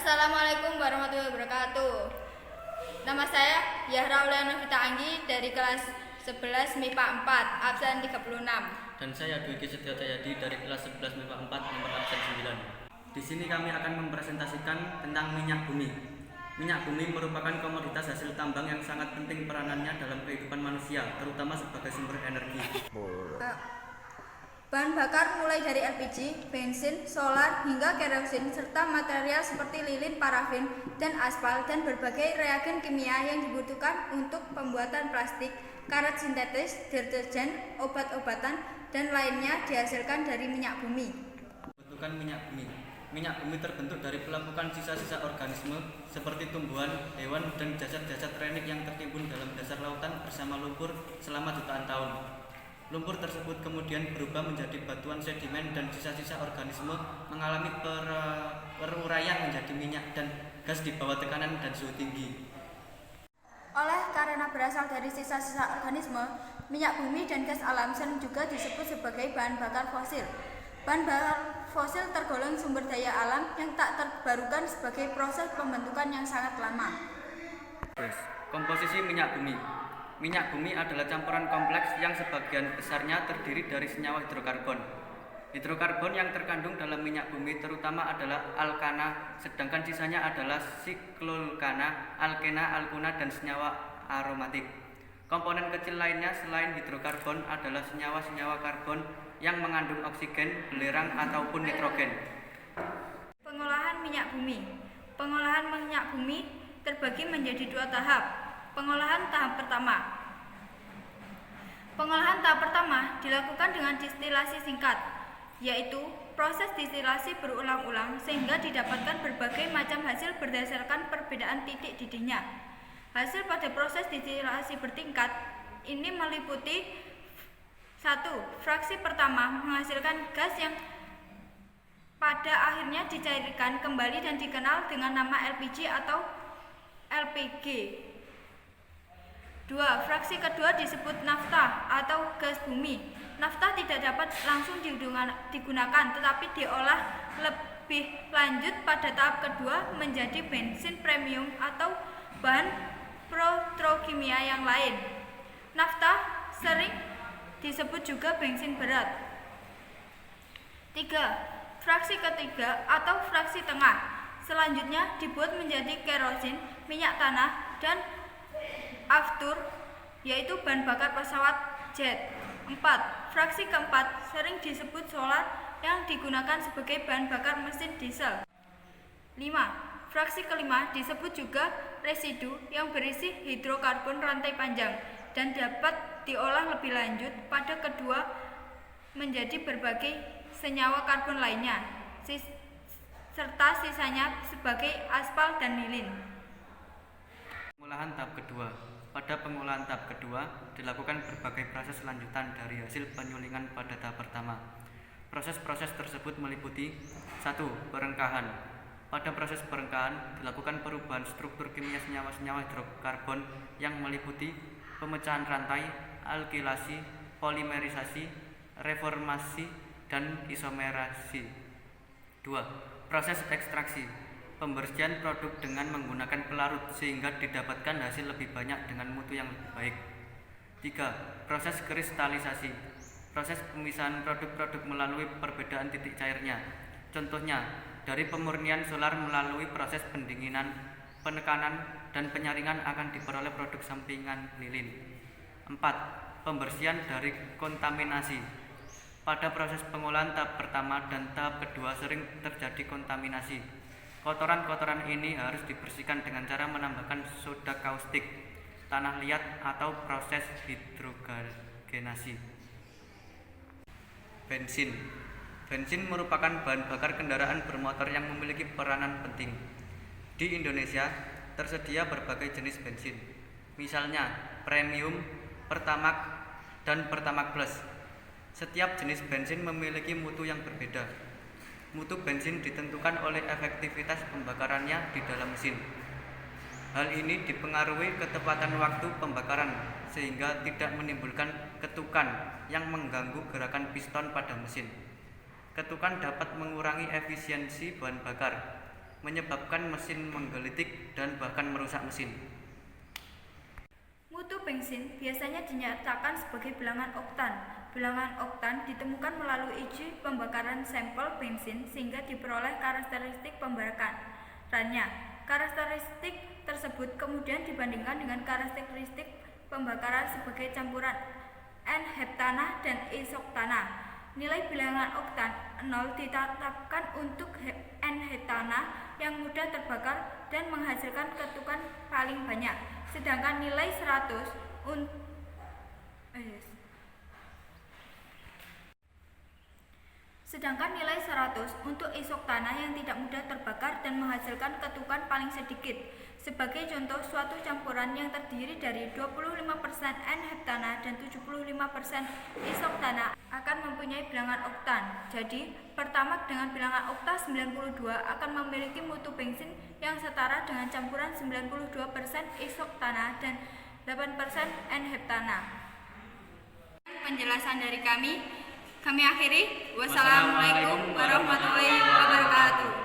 Assalamualaikum warahmatullahi wabarakatuh. Nama saya Yahra Uliana Vita Anggi dari kelas 11 MIPA 4, absen 36. Dan saya Dwiki Setiatayadi dari kelas 11 MIPA 4, nomor absen 9. Di sini kami akan mempresentasikan tentang minyak bumi. Minyak bumi merupakan komoditas hasil tambang yang sangat penting peranannya dalam kehidupan manusia, terutama sebagai sumber energi. Bahan bakar mulai dari LPG, bensin, solar, hingga kerosin, serta material seperti lilin, parafin, dan aspal, dan berbagai reagen kimia yang dibutuhkan untuk pembuatan plastik, karet sintetis, deterjen, obat-obatan, dan lainnya dihasilkan dari minyak bumi. Bentukan minyak bumi. Minyak bumi terbentuk dari pelumpukan sisa-sisa organisme seperti tumbuhan, hewan, dan jasad-jasad renik yang tertimbun dalam dasar lautan bersama lumpur selama jutaan tahun. Lumpur tersebut kemudian berubah menjadi batuan sedimen dan sisa-sisa organisme mengalami peruraian menjadi minyak dan gas di bawah tekanan dan suhu tinggi. Karena berasal dari sisa-sisa organisme, minyak bumi dan gas alam sering juga disebut sebagai bahan bakar fosil. Bahan bakar fosil tergolong sumber daya alam yang tak terbarukan sebagai proses pembentukan yang sangat lama. Komposisi minyak bumi. Minyak bumi adalah campuran kompleks yang sebagian besarnya terdiri dari senyawa hidrokarbon. Hidrokarbon yang terkandung dalam minyak bumi terutama adalah alkana, sedangkan sisanya adalah siklolkana, alkena, alkuna, dan senyawa aromatik. Komponen kecil lainnya selain hidrokarbon adalah senyawa-senyawa karbon yang mengandung oksigen, belerang, ataupun nitrogen. Pengolahan minyak bumi. Pengolahan minyak bumi terbagi menjadi dua tahap. Pengolahan tahap pertama. Pengolahan tahap pertama dilakukan dengan distilasi singkat, yaitu proses distilasi berulang-ulang sehingga didapatkan berbagai macam hasil berdasarkan perbedaan titik didihnya. Hasil pada proses distilasi bertingkat ini meliputi 1. Fraksi pertama menghasilkan gas yang pada akhirnya dicairkan kembali dan dikenal dengan nama LPG atau LPG. 2. Fraksi kedua disebut nafta atau gas bumi. Nafta tidak dapat langsung digunakan tetapi diolah lebih lanjut pada tahap kedua menjadi bensin premium atau bahan petrokimia yang lain. Nafta sering disebut juga bensin berat. 3. Fraksi ketiga atau fraksi tengah selanjutnya dibuat menjadi kerosin, minyak tanah, dan aftur, yaitu bahan bakar pesawat jet. 4. Fraksi keempat sering disebut solar yang digunakan sebagai bahan bakar mesin diesel. 5. Fraksi kelima disebut juga residu yang berisi hidrokarbon rantai panjang dan dapat diolah lebih lanjut pada kedua menjadi berbagai senyawa karbon lainnya, serta sisanya sebagai aspal dan lilin. Pengolahan tahap kedua. Pada pengolahan tahap kedua dilakukan berbagai proses lanjutan dari hasil penyulingan pada tahap pertama. Proses-proses tersebut meliputi 1. Perengkahan. Pada proses perengkahan dilakukan perubahan struktur kimia senyawa-senyawa hidrokarbon yang meliputi pemecahan rantai, alkilasi, polimerisasi, reformasi, dan isomerasi. 2. Proses ekstraksi. Pembersihan produk dengan menggunakan pelarut sehingga didapatkan hasil lebih banyak dengan mutu yang lebih baik. 3. Proses kristalisasi. Proses pemisahan produk-produk melalui perbedaan titik cairnya. Contohnya, dari pemurnian solar melalui proses pendinginan, penekanan, dan penyaringan akan diperoleh produk sampingan lilin. 4. Pembersihan dari kontaminasi. Pada proses pengolahan tahap pertama dan tahap kedua sering terjadi kontaminasi. Kotoran-kotoran ini harus dibersihkan dengan cara menambahkan soda kaustik, tanah liat, atau proses hidrogenasi. Bensin. Bensin merupakan bahan bakar kendaraan bermotor yang memiliki peranan penting. Di Indonesia tersedia berbagai jenis bensin, misalnya premium, pertamax, dan pertamax plus. Setiap jenis bensin memiliki mutu yang berbeda. Mutu bensin ditentukan oleh efektivitas pembakarannya di dalam mesin. Hal ini dipengaruhi ketepatan waktu pembakaran sehingga tidak menimbulkan ketukan yang mengganggu gerakan piston pada mesin. Ketukan dapat mengurangi efisiensi bahan bakar. menyebabkan mesin menggelitik dan bahkan merusak mesin. Mutu bensin biasanya dinyatakan sebagai bilangan oktan. Bilangan oktan ditemukan melalui uji pembakaran sampel bensin sehingga diperoleh karakteristik pembakarannya. Karakteristik tersebut kemudian dibandingkan dengan karakteristik pembakaran sebagai campuran N-heptana dan isoktana. Nilai bilangan oktan 0 ditetapkan untuk N-heptana yang mudah terbakar dan menghasilkan ketukan paling banyak, sedangkan nilai 100 untuk isoktana yang tidak mudah terbakar dan menghasilkan ketukan paling sedikit. Sebagai contoh, suatu campuran yang terdiri dari 25% N-heptana dan 75% isoktana akan mempunyai bilangan oktan. Jadi, pertamax dengan bilangan oktan 92 akan memiliki mutu bensin yang setara dengan campuran 92% isoktana dan 8% N-heptana. Penjelasan dari kami akhiri. Wassalamualaikum warahmatullahi wabarakatuh.